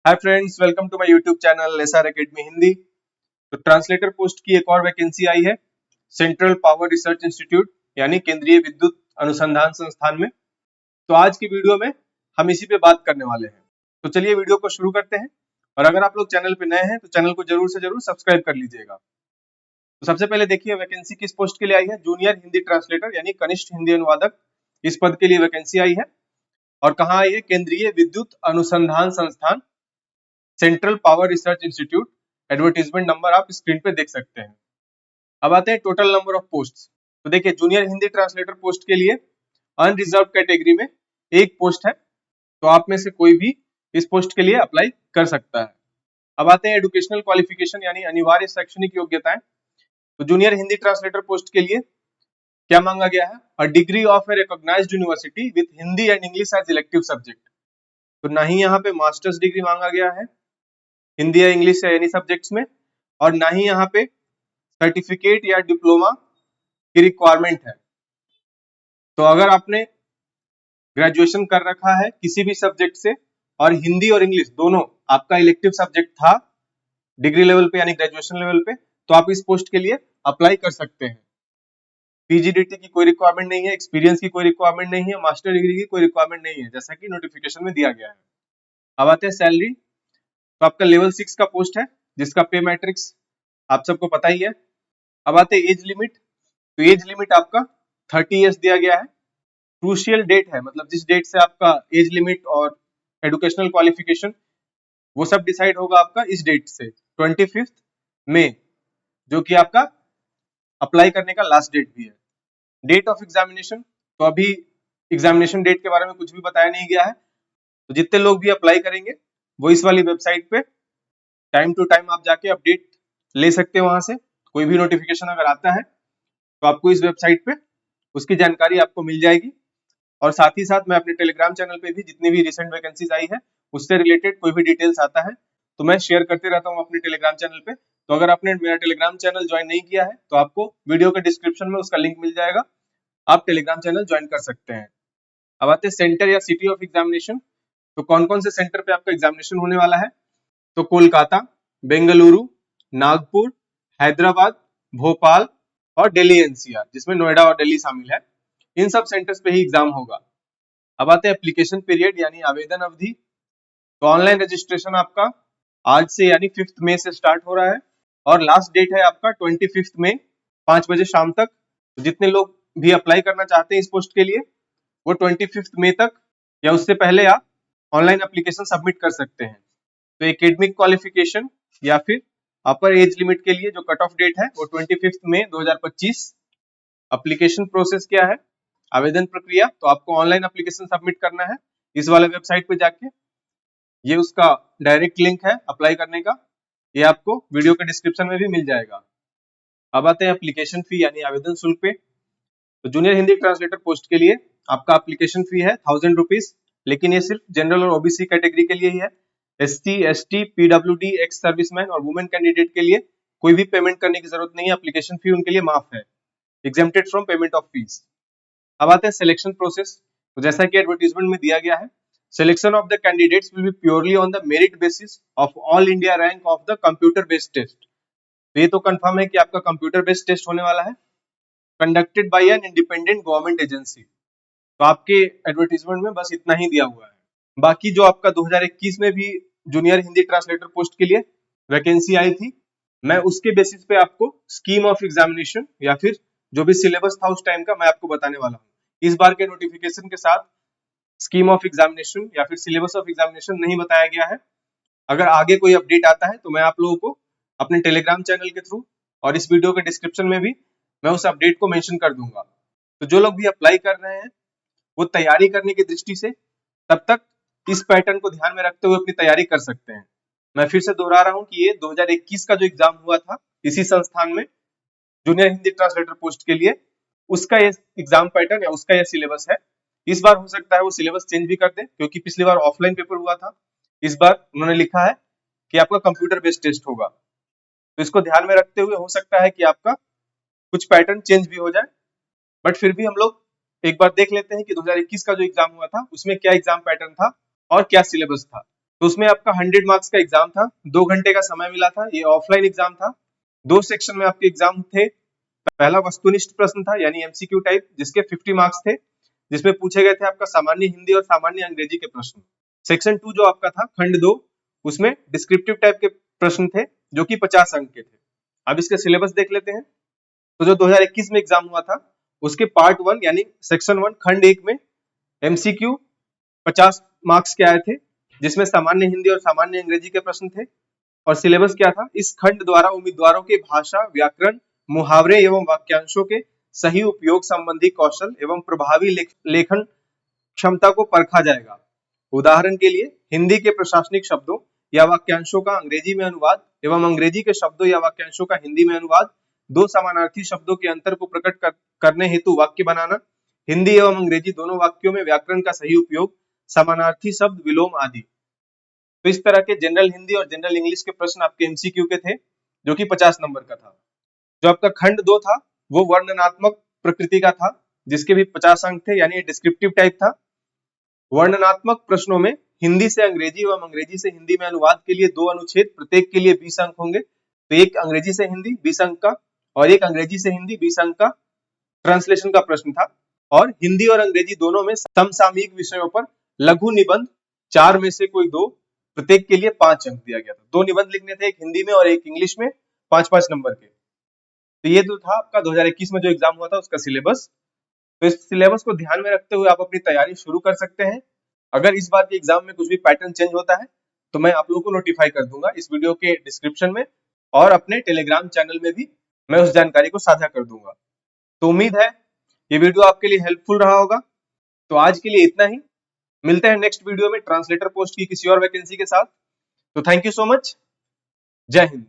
Hi friends, welcome to my YouTube channel SR academy Hindi. तो translator post की एक और वैकेंसी आई है सेंट्रल पावर रिसर्च इंस्टीट्यूट यानी केंद्रीय विद्युत अनुसंधान संस्थान में। तो आज की वीडियो में हम इसी पे बात करने वाले हैं। तो चलिए वीडियो को शुरू करते हैं। और अगर आप लोग चैनल पे नए हैं तो चैनल को जरूर से जरूर सब्सक्राइब कर लीजिएगा। तो सबसे पहले देखिए वैकेंसी किस पोस्ट के लिए आई है। जूनियर हिंदी ट्रांसलेटर यानी कनिष्ठ हिंदी अनुवादक, इस पद के लिए वैकेंसी आई है। और कहाँ आई है? केंद्रीय विद्युत अनुसंधान संस्थान, central power research institute. Advertisement number आप स्क्रीन पे देख सकते हैं। अब आते हैं टोटल नंबर ऑफ पोस्ट। तो देखिए जूनियर हिंदी ट्रांसलेटर पोस्ट के लिए अनरिजर्व कैटेगरी में एक पोस्ट है, तो आप में से कोई भी इस पोस्ट के लिए अप्लाई कर सकता है। अब आते हैं एजुकेशनल क्वालिफिकेशन यानी अनिवार्य शैक्षणिक योग्यताएं। तो जूनियर हिंदी ट्रांसलेटर पोस्ट के लिए क्या मांगा गया है? A degree of a recognised university with Hindi and English as elective subject. तो ना ही यहाँ पे मास्टर्स डिग्री मांगा गया है हिंदी या इंग्लिश या एनी सब्जेक्ट्स में, और ना ही यहाँ पे सर्टिफिकेट या डिप्लोमा की रिक्वायरमेंट है। तो अगर आपने ग्रेजुएशन कर रखा है किसी भी सब्जेक्ट से और हिंदी और इंग्लिश दोनों आपका इलेक्टिव सब्जेक्ट था डिग्री लेवल पे यानी ग्रेजुएशन लेवल पे, तो आप इस पोस्ट के लिए अप्लाई कर सकते हैं। पीजीडीटी की कोई रिक्वायरमेंट नहीं है, एक्सपीरियंस की कोई रिक्वायरमेंट नहीं है, मास्टर डिग्री की कोई रिक्वायरमेंट नहीं है, जैसा कि नोटिफिकेशन में दिया गया है। अब आते हैं सैलरी। तो आपका लेवल 6 का पोस्ट है जिसका पे मैट्रिक्स आप सबको पता ही है। अब आते हैं एज लिमिट। तो एज लिमिट आपका 30 ईयर्स दिया गया है। क्रूशियल डेट है, मतलब जिस डेट से आपका एज लिमिट और एजुकेशनल क्वालिफिकेशन वो सब डिसाइड होगा आपका इस डेट से 25 मई, जो कि आपका अप्लाई करने का लास्ट डेट भी है। डेट ऑफ एग्जामिनेशन, तो अभी एग्जामिनेशन डेट के बारे में कुछ भी बताया नहीं गया है। तो जितने लोग भी अप्लाई करेंगे वो इस वाली वेबसाइट पे टाइम टू टाइम आप जाके अपडेट ले सकते हैं। वहां से कोई भी नोटिफिकेशन अगर आता है तो आपको इस वेबसाइट पे उसकी जानकारी आपको मिल जाएगी। और साथ ही साथ मैं अपने टेलीग्राम चैनल पे भी जितनी भी रिसेंट वैकेंसीज आई है उससे रिलेटेड कोई भी डिटेल्स आता है तो मैं शेयर करते रहता हूँ अपने टेलीग्राम चैनल पे। तो अगर आपने मेरा टेलीग्राम चैनल ज्वाइन नहीं किया है तो आपको वीडियो के डिस्क्रिप्शन में उसका लिंक मिल जाएगा, आप टेलीग्राम चैनल ज्वाइन कर सकते हैं। अब आते हैं सेंटर या सिटी ऑफ एग्जामिनेशन। तो कौन कौन से सेंटर पे आपका एग्जामिनेशन होने वाला है? तो कोलकाता, बेंगलुरु, नागपुर, हैदराबाद, भोपाल और दिल्ली एनसीआर, जिसमें नोएडा और दिल्ली शामिल है। इन सब सेंटर्स पे ही एग्जाम होगा। अब आते हैं एप्लीकेशन पीरियड यानी आवेदन अवधि। तो ऑनलाइन रजिस्ट्रेशन आपका आज से यानी 5 मई से स्टार्ट हो रहा है और लास्ट डेट है आपका 25 मई 5 बजे शाम तक। तो जितने लोग भी अप्लाई करना चाहते हैं इस पोस्ट के लिए वो 25 मई तक या उससे पहले आप ऑनलाइन एप्लीकेशन सबमिट कर सकते हैं। तो एकेडमिक क्वालिफिकेशन या फिर अपर एज लिमिट के लिए जो कट ऑफ डेट है वो 25 मई 2025। एप्लीकेशन प्रोसेस क्या है? आवेदन प्रक्रिया, तो आपको ऑनलाइन एप्लीकेशन सबमिट करना है इस वाले वेबसाइट पे जाके। ये उसका डायरेक्ट लिंक है अप्लाई करने का, ये आपको वीडियो के डिस्क्रिप्शन में भी मिल जाएगा। अब आते हैं एप्लीकेशन फी यानी आवेदन शुल्क पे। तो जूनियर हिंदी ट्रांसलेटर पोस्ट के लिए आपका एप्लीकेशन फी है 1000 रुपीज, लेकिन ये सिर्फ जनरल और ओबीसी कैटेगरी के लिए ही है। SC, ST, PWD, ex serviceman और वुमेन कैंडिडेट के लिए कोई भी पेमेंट करने की जरूरत नहीं है, एप्लीकेशन फी उनके लिए माफ है, exempted from payment of fees. अब आते हैं सिलेक्शन प्रोसेस। तो जैसा कि एडवर्टीजमेंट में दिया गया है, selection of the candidates will be purely on the merit basis of all India rank of the computer based test. तो ये तो कंफर्म है कि आपका कंप्यूटर बेस्ड टेस्ट होने वाला है, conducted by an independent government agency. तो आपके एडवर्टीजमेंट में बस इतना ही दिया हुआ है। बाकी जो आपका 2021 में भी जूनियर हिंदी ट्रांसलेटर पोस्ट के लिए वैकेंसी आई थी, मैं उसके बेसिस पे आपको स्कीम ऑफ एग्जामिनेशन या फिर जो भी सिलेबस था उस टाइम का मैं आपको बताने वाला हूँ। इस बार के नोटिफिकेशन के साथ स्कीम ऑफ एग्जामिनेशन या फिर सिलेबस ऑफ एग्जामिनेशन नहीं बताया गया है। अगर आगे कोई अपडेट आता है तो मैं आप लोगों को अपने टेलीग्राम चैनल के थ्रू और इस वीडियो के डिस्क्रिप्शन में भी मैं उस अपडेट को मेंशन कर दूंगा। तो जो लोग भी अप्लाई कर रहे हैं वो तैयारी करने की दृष्टि से तब तक इस पैटर्न को ध्यान में रखते हुए अपनी तैयारी कर सकते हैं। मैं फिर से दोहरा रहा हूँ कि ये 2021 का जो एग्जाम हुआ था इसी संस्थान में जूनियर हिंदी ट्रांसलेटर पोस्ट के लिए, उसका ये एग्जाम पैटर्न या उसका ये सिलेबस है। इस बार हो सकता है वो सिलेबस चेंज भी कर दे, क्योंकि पिछली बार ऑफलाइन पेपर हुआ था, इस बार उन्होंने लिखा है कि आपका कंप्यूटर बेस्ड टेस्ट होगा। तो इसको ध्यान में रखते हुए हो सकता है कि आपका कुछ पैटर्न चेंज भी हो जाए, बट फिर भी हम लोग एक बार देख लेते हैं कि 2021 का जो एग्जाम हुआ था उसमें क्या एग्जाम पैटर्न था और क्या सिलेबस था। तो उसमें आपका 100 मार्क्स का एग्जाम था, 2 घंटे का समय मिला था, ये ऑफलाइन एग्जाम था। 2 सेक्शन में आपके एग्जाम थे। पहला वस्तुनिष्ठ प्रश्न था यानी एमसीक्यू टाइप, जिसके 50 मार्क्स थे, जिसमें पूछे गए थे आपका सामान्य हिंदी और सामान्य अंग्रेजी के प्रश्न। सेक्शन 2 जो आपका था खंड 2, उसमें डिस्क्रिप्टिव टाइप के प्रश्न थे जो कि 50 अंक के थे। अब इसका सिलेबस देख लेते हैं। तो जो 2021 में एग्जाम हुआ था उसके पार्ट 1 यानी सेक्शन 1 खंड 1 में एमसीक्यू 50 मार्क्स के आए थे, जिसमें सामान्य हिंदी और सामान्य अंग्रेजी के प्रश्न थे। और सिलेबस क्या था, इस खंड द्वारा उम्मीदवारों के भाषा, व्याकरण, मुहावरे एवं वाक्यांशों के सही उपयोग संबंधी कौशल एवं प्रभावी लेखन क्षमता को परखा जाएगा। उदाहरण के लिए हिंदी के प्रशासनिक शब्दों या वाक्यांशों का अंग्रेजी में अनुवाद एवं अंग्रेजी के शब्दों या वाक्यांशों का हिंदी में अनुवाद, दो समानार्थी शब्दों के अंतर को प्रकट करने हेतु वाक्य बनाना, हिंदी एवं अंग्रेजी दोनों वाक्यों में व्याकरण का सही उपयोग, समानार्थी शब्द विलोम आदि। तो इस तरह के जनरल हिंदी और जनरल इंग्लिश के प्रश्न आपके एमसीक्यू के थे, जो कि 50 नंबर का था। जो आपका खंड 2 था वो वर्णनात्मक प्रकृति का था, जिसके भी 50 अंक थे, यानी डिस्क्रिप्टिव टाइप था। वर्णनात्मक प्रश्नों में हिंदी से अंग्रेजी एवं अंग्रेजी से हिंदी में अनुवाद के लिए 2 अनुच्छेद, प्रत्येक के लिए 20 अंक होंगे। तो एक अंग्रेजी से हिंदी 20 अंक का और एक अंग्रेजी से हिंदी 20 अंक का ट्रांसलेशन का प्रश्न था। और हिंदी और अंग्रेजी दोनों में समसामयिक विषयों पर लघु निबंध 4 में से कोई 2, प्रत्येक के लिए 5 अंक दिया गया था। 2 निबंध लिखने थे, एक हिंदी में और एक इंग्लिश में, 5-5 नंबर के। तो ये जो था आपका 2021 में जो एग्जाम हुआ था उसका सिलेबस। तो इस सिलेबस को ध्यान में रखते हुए आप अपनी तैयारी शुरू कर सकते हैं। अगर इस बार के एग्जाम में कुछ भी पैटर्न चेंज होता है तो मैं आप लोगों को नोटिफाई कर दूंगा इस वीडियो के डिस्क्रिप्शन में, और अपने टेलीग्राम चैनल में भी मैं उस जानकारी को साझा कर दूंगा। तो उम्मीद है ये वीडियो आपके लिए हेल्पफुल रहा होगा। तो आज के लिए इतना ही, मिलते हैं नेक्स्ट वीडियो में ट्रांसलेटर पोस्ट की किसी और वैकेंसी के साथ। तो थैंक यू सो मच, जय हिंद।